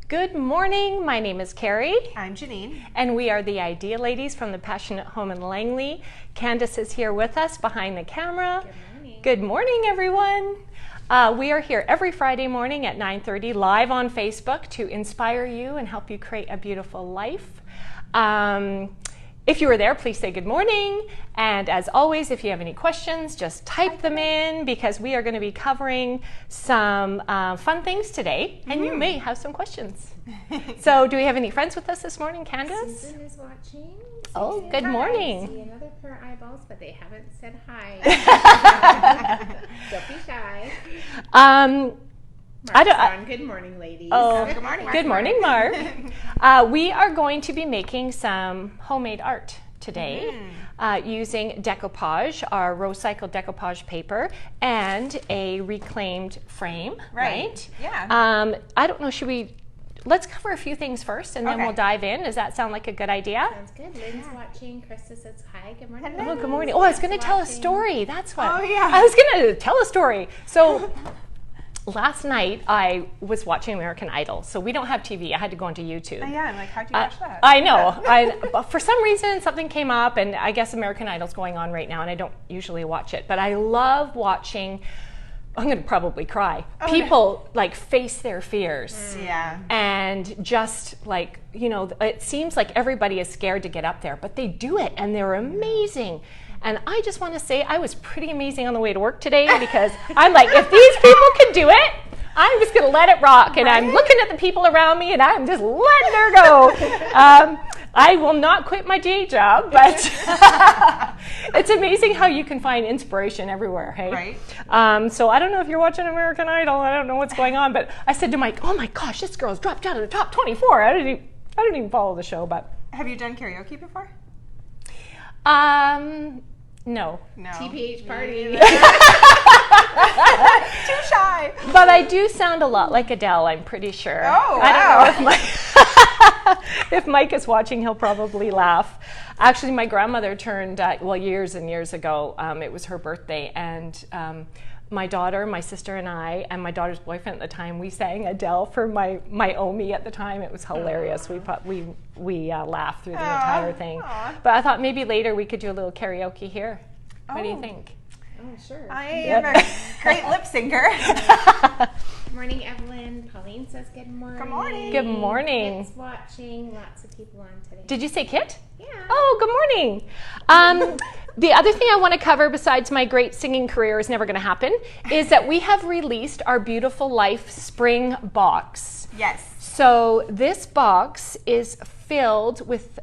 Good morning, my name is Carrie. I'm Janine. And we are the Idea Ladies from the Passionate Home in Langley. Candace is here with us behind the camera. Good morning. Good morning, everyone. We are here every Friday morning at 9:30 live on Facebook to inspire you and help you create a beautiful life. If you were there, please say good morning. And as always, if you have any questions, just type them in because we are going to be covering some fun things today, and you may have some questions. So do we have any friends with us this morning, Candace? Susan is watching. Oh, Susan, good morning. I see another pair of eyeballs, but they haven't said hi. Don't be shy. Good morning, ladies. Oh, Good morning, Mark. Good morning, Mark. We are going to be making some homemade art today using decoupage, our recycled decoupage paper, and a reclaimed frame. Right? Yeah. I don't know, let's cover a few things first and then we'll dive in. Does that sound like a good idea? Sounds good. Lynn's watching. Krista says hi. Good morning. Oh, good morning. Oh, I was going to tell a story. That's what. Oh, yeah. I was going to tell a story. So last night I was watching American Idol. So we don't have TV. I had to go onto YouTube. Yeah, I'm like, how'd you watch that? I know. But for some reason, something came up, and I guess American Idol's going on right now, and I don't usually watch it. But I love watching. I'm going to probably cry. People like face their fears. Yeah. And just like, it seems like everybody is scared to get up there, but they do it and they're amazing. And I just want to say I was pretty amazing on the way to work today because I'm like, if these people can do it, I'm just going to let it rock. And I'm looking at the people around me and I'm just letting her go. I will not quit my day job, but it's amazing how you can find inspiration everywhere, hey? Right. So I don't know if you're watching American Idol. I don't know what's going on, but I said to Mike, oh my gosh, this girl's dropped out of the top 24. I don't even follow the show, but. Have you done karaoke before? No. TPH party. Too shy. But I do sound a lot like Adele, I'm pretty sure. Oh, wow. I don't know if Mike is watching, he'll probably laugh. Actually, my grandmother turned, years and years ago, it was her birthday, and my daughter, my sister, and I, and my daughter's boyfriend at the time, we sang Adele for my Omi at the time. It was hilarious. We laughed through the entire thing. But I thought maybe later we could do a little karaoke here. What do you think? Oh, sure. I am a great lip syncer. Good morning, Evelyn. Pauline says good morning. Good morning. Good morning. Kit's watching. Lots of people on today. Did you say Kit? Yeah. Oh, good morning. The other thing I want to cover besides my great singing career is never going to happen is that we have released our Beautiful Life Spring box. Yes. So this box is filled with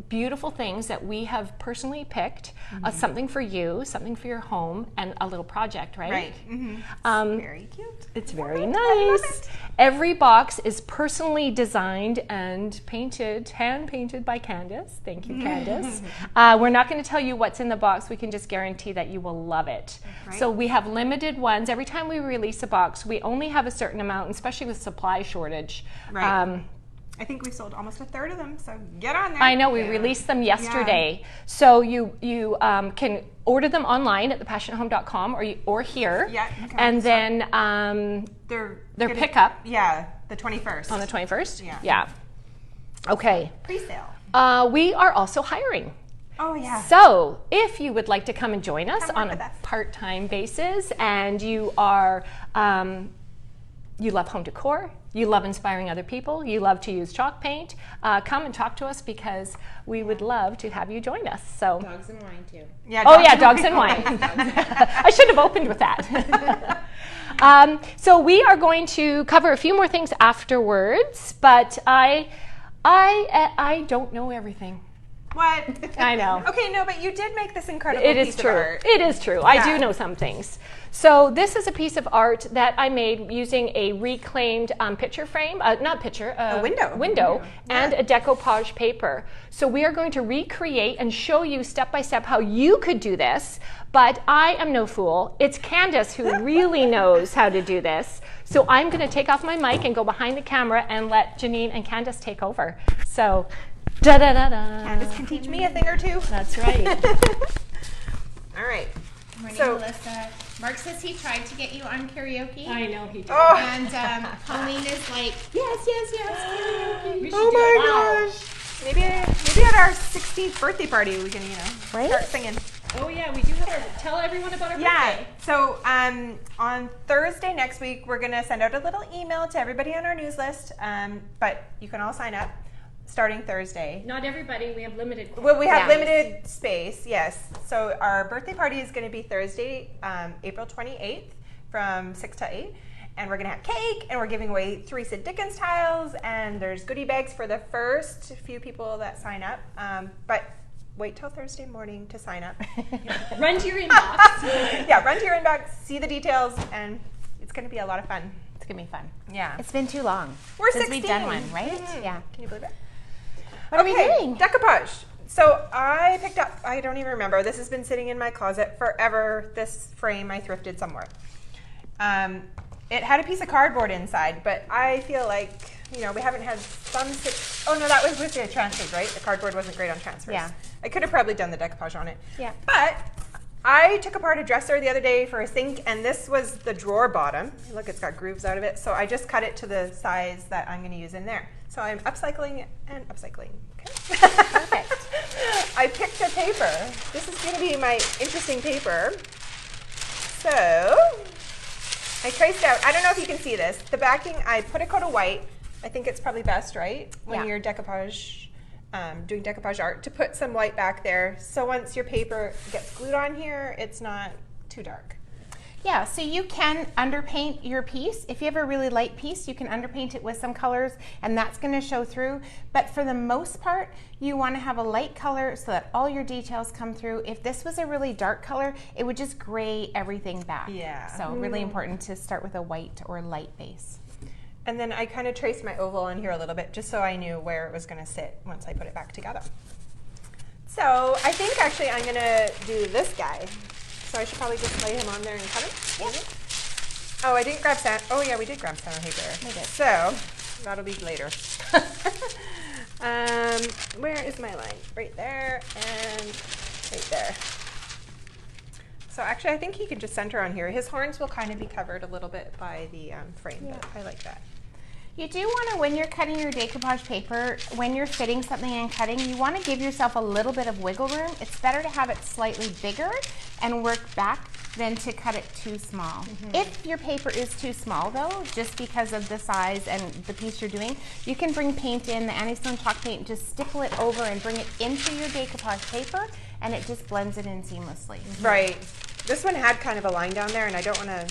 beautiful things that we have personally picked, something for you, something for your home, and a little project, right? Right. Mm-hmm. Very cute. It's very nice. Every box is personally designed and painted, hand-painted by Candace. Thank you, Candace. We're not going to tell you what's in the box. We can just guarantee that you will love it. Right. So we have limited ones. Every time we release a box, we only have a certain amount, and especially with supply shortage. Right. I think we sold almost a third of them, so get on there. I know, we released them yesterday. So you can order them online at thepassionatehome.com or here. Yeah. And then their pickup. Yeah, the 21st. On the 21st? Yeah. Okay. Pre-sale. We are also hiring. Oh, yeah. So if you would like to come and join us on with a us. part-time basis and you are, you love home decor, you love inspiring other people, you love to use chalk paint, come and talk to us because we would love to have you join us. So. Dogs and wine, too. Yeah, dogs and wine. I should have opened with that. So we are going to cover a few more things afterwards, but I don't know everything. What? I know. Okay, no, but you did make this incredible piece of art. It is true. I do know some things. So this is a piece of art that I made using a reclaimed picture frame, not picture, a window and a decoupage paper. So we are going to recreate and show you step by step how you could do this, but I am no fool. It's Candace who really knows how to do this. So I'm going to take off my mic and go behind the camera and let Janine and Candace take over. So da-da-da-da. Candace can teach me a thing or two. That's right. All right. Good morning, So- Melissa. Mark says he tried to get you on karaoke. I know he did. Oh, And Pauline is like, yes, karaoke. We should oh do my it. Wow. gosh. Maybe at our 16th birthday party we can, Right? start singing. Oh yeah, we do have our, tell everyone about our Yeah. birthday. So on Thursday next week, we're going to send out a little email to everybody on our news list, but you can all sign up starting Thursday. Not everybody, we have limited. Well, we have Yeah. limited space, yes. So our birthday party is going to be Thursday, April 28th from 6 to 8. And we're going to have cake, and we're giving away 3 Sid Dickens tiles, and there's goodie bags for the first few people that sign up. But wait till Thursday morning to sign up. Run to your inbox. Yeah, run to your inbox, see the details, and it's going to be a lot of fun. It's gonna be fun. Yeah. It's been too long We're since 16. we've done one, right? Mhm. Yeah. Can you believe it? What are we doing? Decoupage. So I picked up, I don't even remember, this has been sitting in my closet forever, this frame I thrifted somewhere. It had a piece of cardboard inside, but I feel like, we haven't had oh no, that was with the transfers, right? The cardboard wasn't great on transfers. Yeah. I could have probably done the decoupage on it. Yeah. But I took apart a dresser the other day for a sink, and this was the drawer bottom. Look, it's got grooves out of it. So I just cut it to the size that I'm going to use in there. So I'm upcycling and upcycling. Okay. Perfect. I picked a paper. This is going to be my interesting paper. So I traced out, I don't know if you can see this, the backing, I put a coat of white. I think it's probably best, right? When Yeah. you're decoupage, doing decoupage art, to put some white back there. So once your paper gets glued on here, it's not too dark. Yeah, so you can underpaint your piece. If you have a really light piece, you can underpaint it with some colors, and that's going to show through. But for the most part, you want to have a light color so that all your details come through. If this was a really dark color, it would just gray everything back. Yeah. So really important to start with a white or light base. And then I kind of traced my oval on here a little bit just so I knew where it was going to sit once I put it back together. So I think actually I'm going to do this guy. So I should probably just lay him on there and cut him? Yeah. Oh, I didn't grab sand. Oh yeah, we did grab sandpaper. We did. So that'll be later. Where is my line? Right there and right there. So actually I think he can just center on here. His horns will kind of be covered a little bit by the frame, but I like that. You do want to, when you're cutting your decoupage paper, when you're fitting something and cutting, you want to give yourself a little bit of wiggle room. It's better to have it slightly bigger and work back than to cut it too small. If your paper is too small though, just because of the size and the piece you're doing, you can bring paint in, the anti-stone chalk paint, just stipple it over and bring it into your decoupage paper, and it just blends it in seamlessly. Right. This one had kind of a line down there, and I don't want to,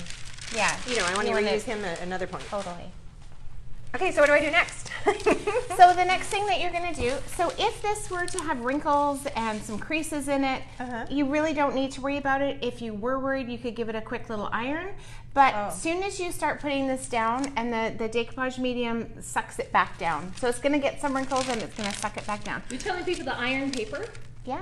Yeah. I want to wanna- reuse him at another point. Totally. Okay, so what do I do next? So the next thing that you're going to do, so if this were to have wrinkles and some creases in it, you really don't need to worry about it. If you were worried, you could give it a quick little iron. But as soon as you start putting this down and the decoupage medium sucks it back down. So it's going to get some wrinkles and it's going to suck it back down. You're telling people the iron paper? Yeah.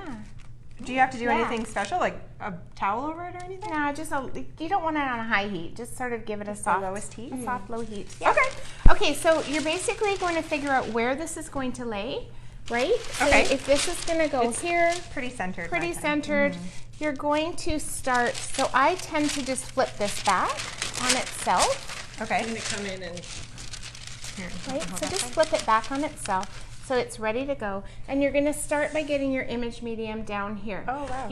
Do you have to do Yeah. anything special, like a towel over it or anything? No, just you don't want it on a high heat. Just sort of give it a soft, lowest heat? a soft low heat. Yeah. Okay. Okay, so you're basically going to figure out where this is going to lay, right? So Okay. if this is going to go here, Pretty centered. pretty my time. centered, you're going to start, so I tend to just flip this back on itself, Okay. I'm gonna come in and right? So just flip it back on itself. So it's ready to go. And you're gonna start by getting your image medium down here. Oh, wow.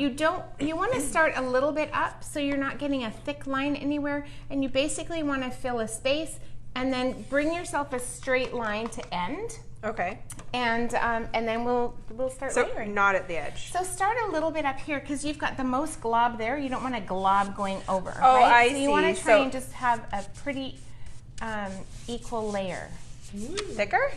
You wanna start a little bit up so you're not getting a thick line anywhere, and you basically wanna fill a space and then bring yourself a straight line to end. Okay. And then we'll start So layering. not at the edge. So start a little bit up here because you've got the most glob there. You don't want a glob going over. Oh, right? I So you want see. to try So- and just have a pretty equal layer. Thicker?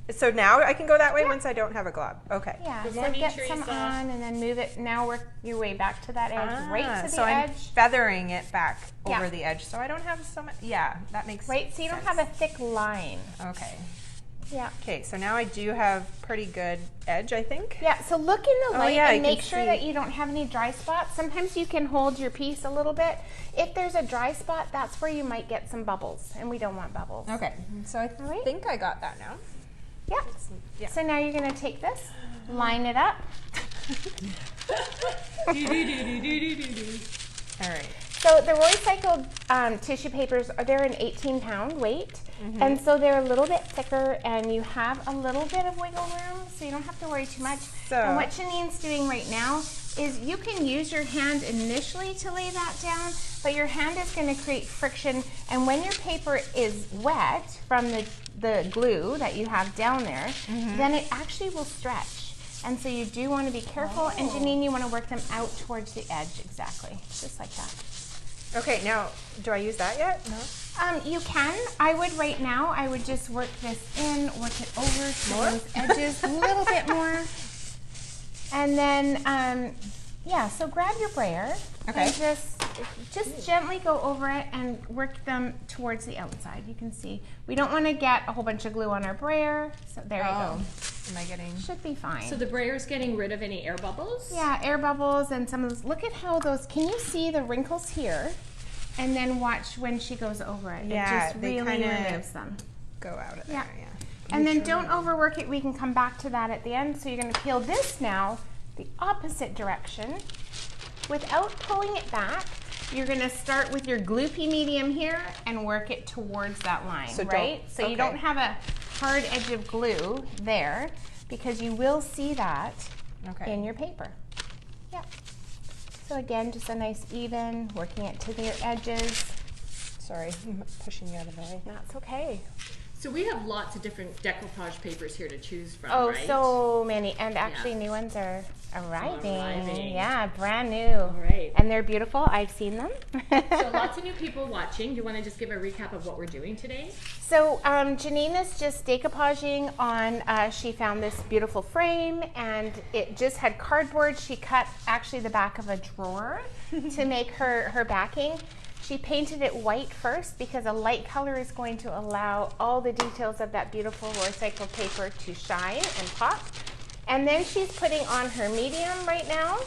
So now I can go that way once I don't have a glob. Okay. Yeah. Good So morning, get Teresa. some on and then move it. Now work your way back to that edge, right to the so edge. I'm feathering it back Yeah. over the edge, so I don't have so much. Yeah, that makes Right, so you don't sense. have a thick line. Okay. Yeah. Okay, so now I do have pretty good edge, I think. Yeah, so look in the Oh, light yeah, I and can make sure see. that you don't have any dry spots. Sometimes you can hold your piece a little bit. If there's a dry spot, that's where you might get some bubbles, and we don't want bubbles. Okay, so I right. think I got that now. Yeah. Yeah. So now you're going to take this, line it up. All right. So the recycled tissue papers, they're an 18-pound weight, and so they're a little bit thicker, and you have a little bit of wiggle room, so you don't have to worry too much. And what Janine's doing right now is you can use your hand initially to lay that down, but your hand is going to create friction, and when your paper is wet from the glue that you have down there, then it actually will stretch. And so you do want to be careful, and Janine, you want to work them out towards the edge, exactly, just like that. Okay, now, do I use that yet? No? You can. I would right now, I would just work this in, work it over to those edges a little bit more. And then, yeah, so grab your brayer and just gently go over it and work them towards the outside. You can see, we don't want to get a whole bunch of glue on our brayer, so there you go. Am I getting? Should be fine. So the brayer's getting rid of any air bubbles? Yeah, air bubbles and some of those. Look at how those, can you see the wrinkles here? And then watch when she goes over it. Yeah, it just they really kinda removes them. Go out of there, yeah. And then don't overwork it. We can come back to that at the end. So you're going to peel this now the opposite direction. Without pulling it back, you're going to start with your gloopy medium here and work it towards that line, right? So you don't have a hard edge of glue there, because you will see that in your paper. Yep. So again, just a nice even, working it to your edges. Sorry, I'm pushing you out of the way. That's okay. So we have lots of different decoupage papers here to choose from, Oh, right? so many. And actually new ones are arriving. Arriving. Yeah, brand new. Right. And they're beautiful. I've seen them. So lots of new people watching. Do you want to just give a recap of what we're doing today? So Janine is just decoupaging on, she found this beautiful frame, and it just had cardboard. She cut actually the back of a drawer to make her backing. She painted it white first because a light color is going to allow all the details of that beautiful recycled paper to shine and pop. And then she's putting on her medium right now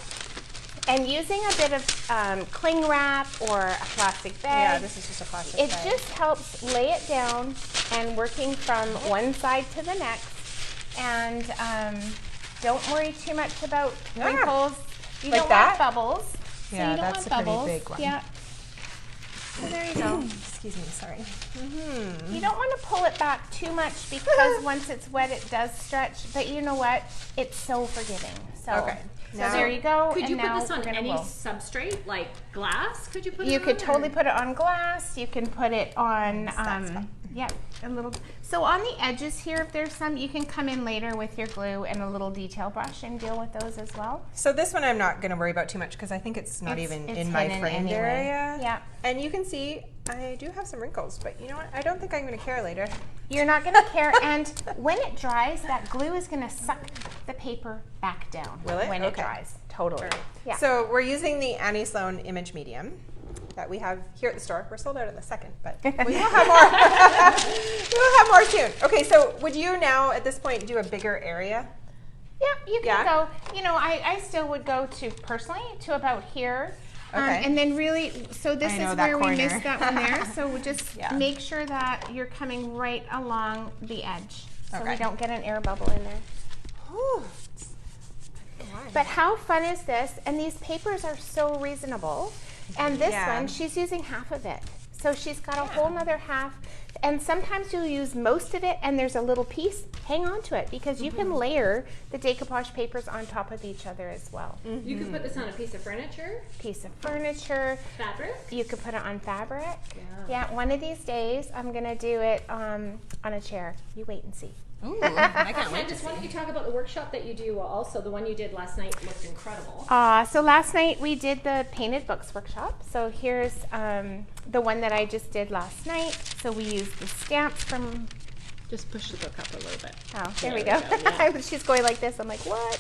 and using a bit of cling wrap or a plastic bag. Yeah, this is just a plastic It bag. just helps lay it down and working from one side to the next. And don't worry too much about wrinkles. You Like don't that? want bubbles. So Yeah, you don't that's want a pretty bubbles. big one. Yeah. So there you go. Excuse me, sorry. You don't want to pull it back too much because once it's wet, it does stretch. But you know what? It's so forgiving. So, so there you go. Could you and put now this on we're gonna any roll. substrate, like glass? Could you put it You on? could totally or? put it on glass. You can put it on, yeah, a little. So on the edges here, if there's some, you can come in later with your glue and a little detail brush and deal with those as well. So this one I'm not going to worry about too much because I think it's not even in my hidden framed anyway. area. Yeah. And you can see I do have some wrinkles, but you know what? I don't think I'm going to care later. You're not going to care, and when it dries, that glue is going to suck the paper back down. Will it? When it dries. Totally. Yeah. So we're using the Annie Sloan Image Medium that we have here at the store. We're sold out in a second, but we will have more. We will have more soon. Okay, so would you now at this point do a bigger area? Yeah, you can go. You know, I still would go to personally to about here. And then really, so this is where we missed that one there. So we just make sure that you're coming right along the edge so we don't get an air bubble in there. Whew. But how fun is this? And these papers are so reasonable. And this one, she's using half of it. So she's got a whole nother half. And sometimes you'll use most of it and there's a little piece. Hang on to it because you can layer the decoupage papers on top of each other as well. You could put this on a piece of furniture. Piece of furniture. Fabric. You could put it on fabric. Yeah, one of these days I'm going to do it on a chair. You wait and see. Ooh, I can't wait. Just why don't you talk about the workshop that you do also? The one you did last night looked incredible. So last night we did the painted books workshop. So here's the one that I just did last night. So we used the stamps from. Just push the book up a little bit. Oh, there we go. She's going like this. I'm like, what?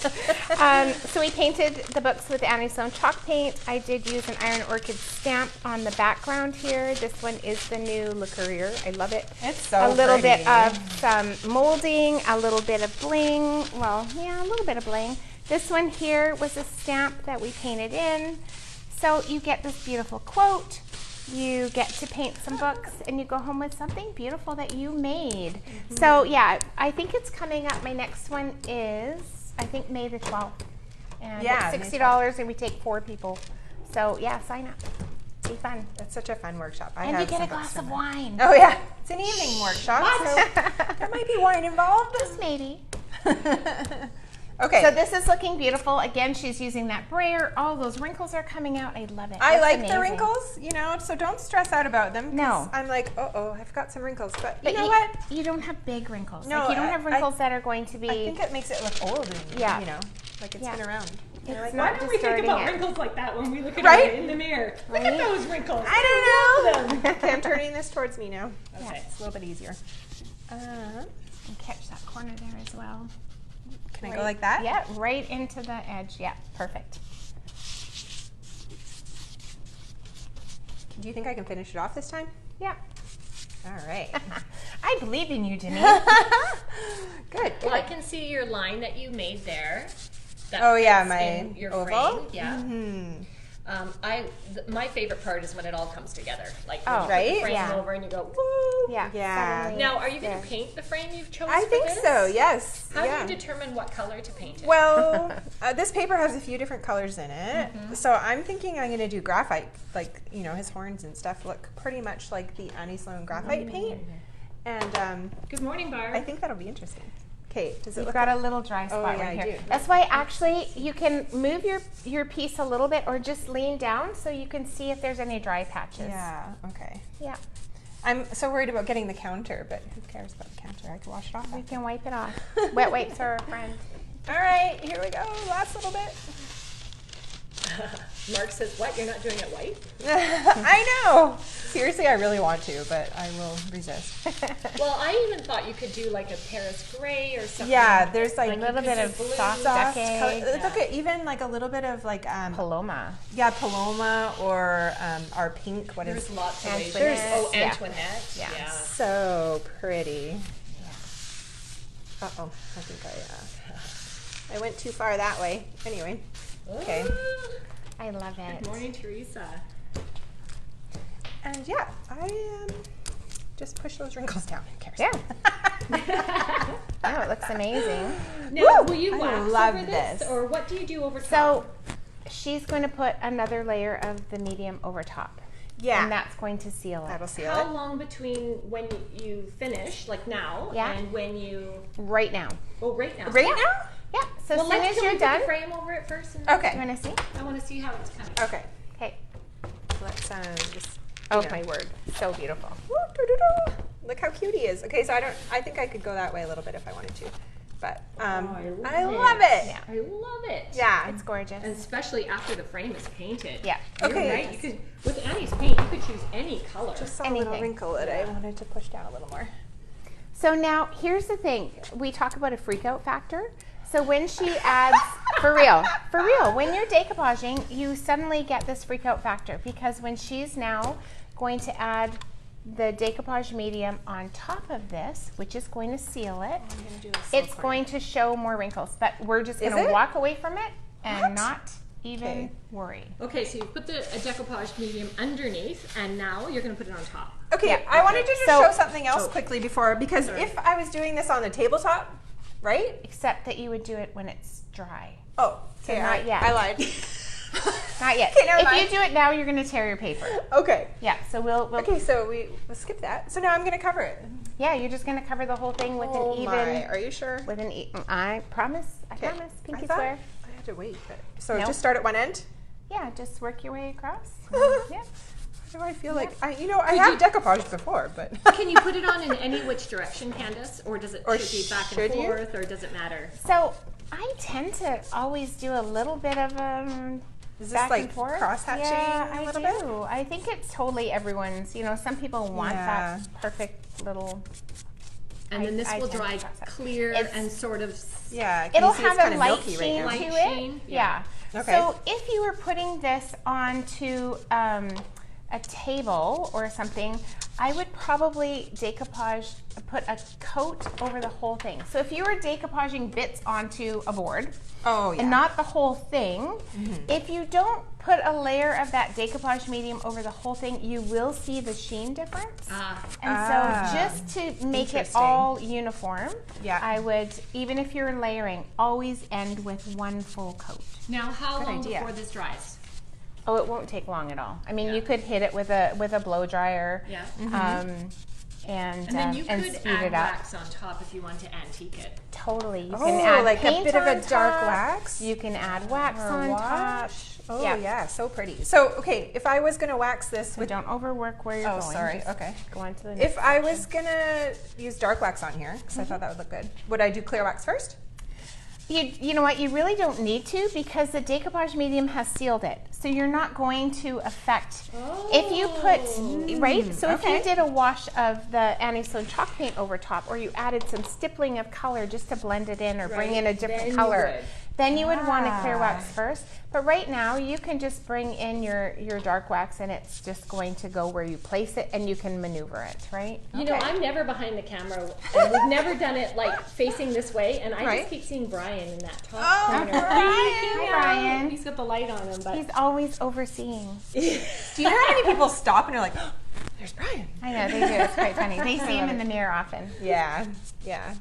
So we painted the books with Annie Sloan chalk paint. I did use an iron orchid stamp on the background here. This one is the new Le Courrier. I love it. It's so a little pretty. bit of some molding, a little bit of bling. Well, yeah, a little bit of bling. This one here was a stamp that we painted in. So you get this beautiful quote. You get to paint some books and you go home with something beautiful that you made. So yeah, I think it's coming up. My next one is, I think, May the 12th. And it's $60 and we take 4 people. So yeah, sign up. Be fun. That's such a fun workshop. And you get a glass of wine. Oh yeah, it's an evening workshop, so there might be wine involved. Just maybe. Okay. So this is looking beautiful. Again, she's using that brayer. All those wrinkles are coming out. I love it. I That's like amazing. the wrinkles, you know, so don't stress out about them. 'Cause No. I'm like, oh, I've got some wrinkles, but you But know what? You don't have big wrinkles. No, Like you don't have wrinkles that are going to be. I think it makes it look old and, Yeah. you know, like it's Yeah. been around. It's Like, not Why don't we think distorting about it. wrinkles like that when we look at Right? it in the mirror? Right? Look at those wrinkles. I don't know. them. Okay, I'm turning this towards me now. Okay. It's a little bit easier. And catch that corner there as well. Can I go like that? Yeah, right into the edge. Yeah, perfect. Do you think I can finish it off this time? Yeah. All right. I believe in you, Denise. Good. Well, I can see your line that you made there. That Oh, yeah, fits my in your oval? frame. Yeah. Mm-hmm. My favorite part is when it all comes together. Like Oh, you put right? the frame Yeah. over and you go, woo. Yeah. Yeah. suddenly Now, are you going there. to paint the frame you've chosen? I for think this? so, yes. How yeah. do you determine what color to paint it? Well, this paper has a few different colors in it. So I'm thinking I'm going to do graphite. Like, you know, his horns and stuff look pretty much like the Annie Sloan graphite paint. And Good morning, Barb. I think that'll be interesting. Okay, does it You've look got a little dry spot yeah, right I here. do. That's why actually you can move your piece a little bit or just lean down so you can see if there's any dry patches. Yeah, okay. Yeah. I'm so worried about getting the counter, but who cares about the counter? I can wash it off. We can wipe it off. Wet wipes are a friend. All right, here we go. Last little bit. Mark says, what? You're not doing it white? I know. Seriously, I really want to, but I will resist. Well, I even thought you could do like a Paris gray or something. Yeah, there's like you little could bit do of blue. soft soft decade. color. Look at even like a little bit of like Paloma. yeah, Paloma or our pink. What is There's lots of ways. Antoinette. Oh, Yeah. Antoinette. Yeah. Yeah. so pretty. Uh-oh, I think I went too far that way. Anyway, okay. I love Good it. morning, Teresa. And yeah, I just push those wrinkles down. Who cares? Yeah. Oh, it looks amazing. Now, Woo! will you I wax love over this, this. or what do you do over top? So she's going to put another layer of the medium over top. Yeah, And that's going to seal it. that'll seal how it. long between when you finish, like now, Yeah. and when you? Right now. Oh, right now. Right now? Yeah. So Well, as soon let's as can you're we put done. the frame over it first. And Okay. You want to see? I want to see how it's coming. Okay. Okay. Let's just. Oh you know. my word. So beautiful. Woo, doo-doo-doo. Look how cute he is. Okay, so I think I could go that way a little bit if I wanted to, but I love it. Yeah. I love it. Yeah. It's gorgeous. And especially after the frame is painted. Yeah. You're Okay. right. You could, with Annie's paint, you could choose any color. Just saw a little Anything. wrinkle that I wanted to push down a little more. So now here's the thing. We talk about a freak out factor. So when she adds, for real, when you're decoupaging, you suddenly get this freak out factor because when she's now going to add the decoupage medium on top of this, which is going to seal it, it's going to show more wrinkles. But we're just going Is to it? walk away from it and What? not even Okay. worry. Okay, so you put a decoupage medium underneath, and now you're going to put it on top. Okay, Yeah, I wanted to just So- show something else quickly before, because if I was doing this on the tabletop, right? Except that you would do it when it's dry. Oh, okay, not yet. I lied. Not yet. Okay, never If mind. you do it now, you're going to tear your paper. Okay. Yeah, so we'll Okay, so we'll skip that. So now I'm going to cover it. yeah, you're just going to cover the whole thing with Oh an even my, are you sure? with an I promise. I Okay. promise. Pinky I thought swear. I had to wait. But, so Nope. just start at one end? Yeah, just work your way across. Yeah. Why do I feel like, I have decoupage before, but. Can you put it on in any which direction, Candace? Or does it Or should be back should and you? forth, or does it matter? So I tend to always do a little bit of Is this back like and forth. cross-hatching Yeah, a little I bit? do. I think it's totally everyone's. You know, some people want Yeah. that perfect little. And then this I will tend to dry cross it. clear It's- and sort of. Yeah. can It'll you see it's have a kinda light milky right sheen now? Light to sheen? it. Yeah. Yeah. Okay. So if you were putting this onto a table or something, I would probably decoupage, put a coat over the whole thing. So if you were decoupaging bits onto a board, Oh, yeah. and not the whole thing, if you don't put a layer of that decoupage medium over the whole thing, you will see the sheen difference. And so just to make it Interesting. all uniform, Yeah. I would, even if you're layering, always end with one full coat. Now, how Good long idea. before this dries? Oh, it won't take long at all. I mean, you could hit it with a blow dryer. Yeah. And then you and could speed add it up. wax on top if you want to antique it. Totally. You Oh, can add like a paint bit of on a dark top. wax? You can add wax Or on top. wash. Oh Yeah. yeah, so pretty. So okay, if I was gonna wax this So with, don't overwork where you're oh going. sorry, Just okay. Go on to the next. If I was gonna use dark wax on here, because I thought that would look good, would I do clear wax first? You know what, you really don't need to because the decoupage medium has sealed it. So you're not going to affect, if you put, right? So if okay. you did a wash of the anti-slip chalk paint over top, or you added some stippling of color just to blend it in or bring in a different color, then you would want to clear wax first. But right now you can just bring in your dark wax and it's just going to go where you place it and you can maneuver it, right? You know, I'm never behind the camera, and we've never done it like facing this way, and I Right. just keep seeing Brian in that top corner. Hi, Brian. He's got the light on him, but He's always overseeing. Do you know how many people stop and are like, oh, there's Brian? I know, they do. It's quite funny. They see him in the mirror often. Yeah, yeah.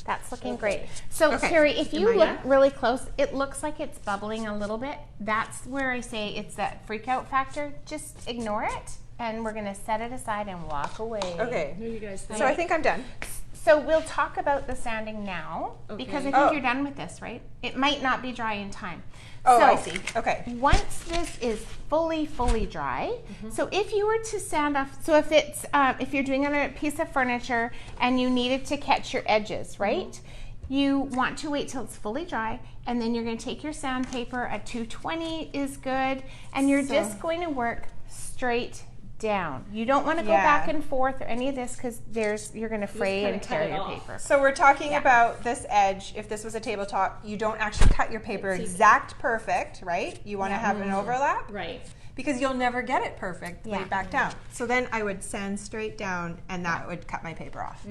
That's looking great. So, Okay. Carrie, if you Am I look done? really close, it looks like it's bubbling a little bit. That's where I say it's that freak out factor. Just ignore it, and we're going to set it aside and walk away. Okay. what do you guys think? So I think I'm done. So we'll talk about the sanding now, because I think Oh. you're done with this, right? It might not be dry in time. Oh, So, I see. Okay. Once this is fully dry, so if you were to sand off, so if it's if you're doing it on a piece of furniture and you needed to catch your edges, right? You want to wait till it's fully dry, and then you're going to take your sandpaper at 220 is good, and you're just going to work straight down. You don't want to go Yeah. back and forth or any of this because you're going to fray kinda and cut tear it your off. paper. So we're talking about this edge. If this was a tabletop, you don't actually cut your paper exact perfect, right? You want to have an overlap Right. because you'll never get it perfect Yeah. right back down. So then I would sand straight down and that would cut my paper off.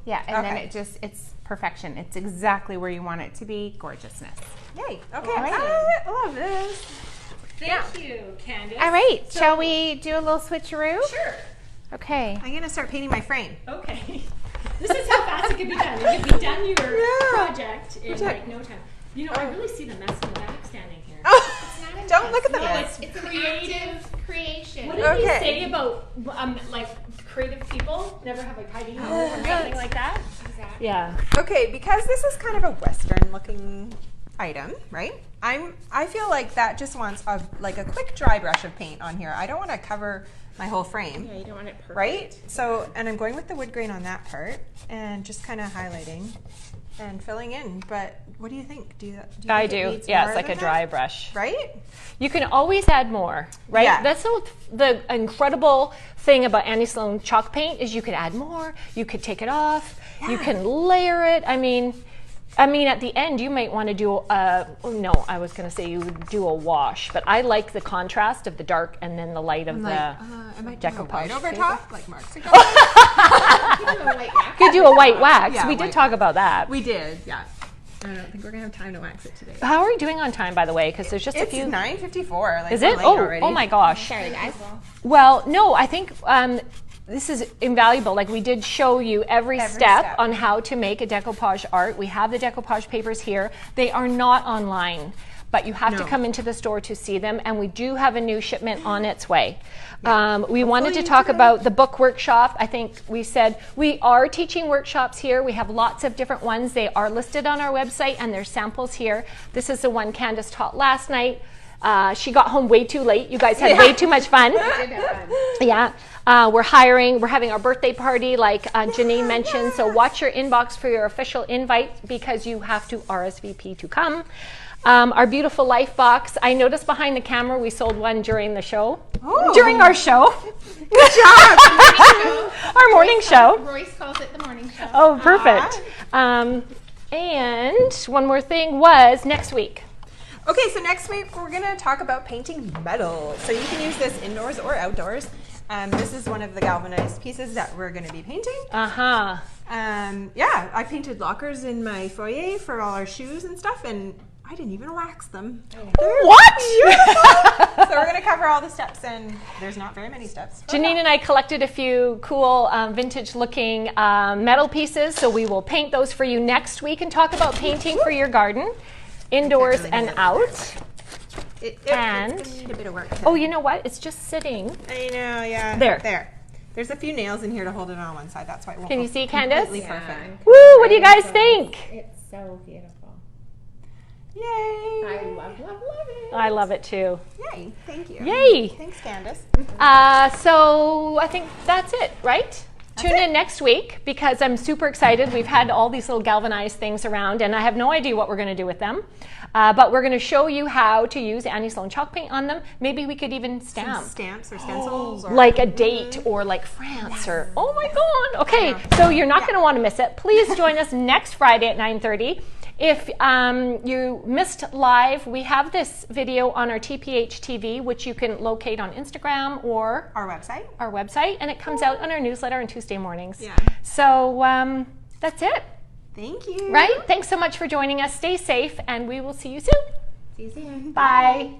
Yeah, and then Okay. it's perfection. It's exactly where you want it to be. Gorgeousness. Yay. Okay. All right. I love this. Thank you, Candace. All right, shall we do a little switcheroo? Sure. Okay. I'm going to start painting my frame. Okay. This is how fast it could be done. It could be done your project in like no time. You know, I really see the mess in the back standing here. Oh, It's not a don't look at the No, mess. it's It's an creative. active creation. What did you Okay. say about like creative people never have a tidy home or something like that? Exactly. Yeah. Okay, because this is kind of a Western looking item, right? I feel like that just wants a quick dry brush of paint on here. I don't want to cover my whole frame, Yeah, you don't want it perfect. right? So, and I'm going with the wood grain on that part and just kind of highlighting and filling in. But what do you think? Do you think I it do. needs Yeah, more it's like a than dry that? brush. Right? You can always add more, right? Yeah. That's the incredible thing about Annie Sloan chalk paint is you could add more, you could take it off, you can layer it. I mean, at the end you might want to do no, I was going to say you would do a wash, but I like the contrast of the dark and then the light of the I might do a decoupage white over paper. top, like Mark's suggested. You can do a white wax. Could do a white wax. Yeah, we did white talk about that. We did, yeah. I don't think we're gonna have time to wax it today. How are we doing on time, by the way? Because there's just It's a few. 9:54. Like Is we're it? late Oh, already. oh my gosh. Sorry, guys. Well, no, I think this is invaluable. Like we did show you every step step. on how to make a decoupage art. We have the decoupage papers here. They are not online, but you have to come into the store to see them. And we do have a new shipment on its way. We wanted to talk about the book workshop. I think we said we are teaching workshops here. We have lots of different ones. They are listed on our website and there's samples here. This is the one Candace taught last night. She got home way too late. You guys had way too much fun. Did have fun. Yeah. We're having our birthday party like Janine mentioned. So watch your inbox for your official invite because you have to RSVP to come. Our Beautiful Life box. I noticed behind the camera we sold one during the show. Oh. During our show. Good job. Our morning show. Royce calls it the morning show. Oh, perfect. And one more thing was next week. Okay, so next week we're gonna talk about painting metal. So you can use this indoors or outdoors. This is one of the galvanized pieces that we're gonna be painting. Uh-huh. Yeah, I painted lockers in my foyer for all our shoes and stuff, and I didn't even wax them. What? So we're gonna cover all the steps, and there's not very many steps. Janine and I collected a few cool vintage looking metal pieces, so we will paint those for you next week and talk about painting for your garden, indoors and out. It's And- going to need a bit of work. Oh, you know what? It's just sitting. I know, yeah. There. There's a few nails in here to hold it on one side. That's why it won't Can you go see, Candace? completely Yeah. perfect. Woo! What do you guys think? It's so beautiful. Yay! I love it. I love it too. Yay! Thank you. Yay! Thanks, Candace. So I think that's it, right? Tune in next week because I'm super excited. We've had all these little galvanized things around and I have no idea what we're going to do with them. But we're going to show you how to use Annie Sloan chalk paint on them. Maybe we could even stamp. Some stamps or stencils. Or Like a date or like France or, oh my God. Okay, so you're not going to want to miss it. Please join us next Friday at 9:30. If you missed live, we have this video on our TPH TV, which you can locate on Instagram or our website. and it comes out on our newsletter on Tuesday mornings. Yeah. So that's it, Thank you. right? Thanks so much for joining us. Stay safe, and we will see you soon. See you soon. Bye.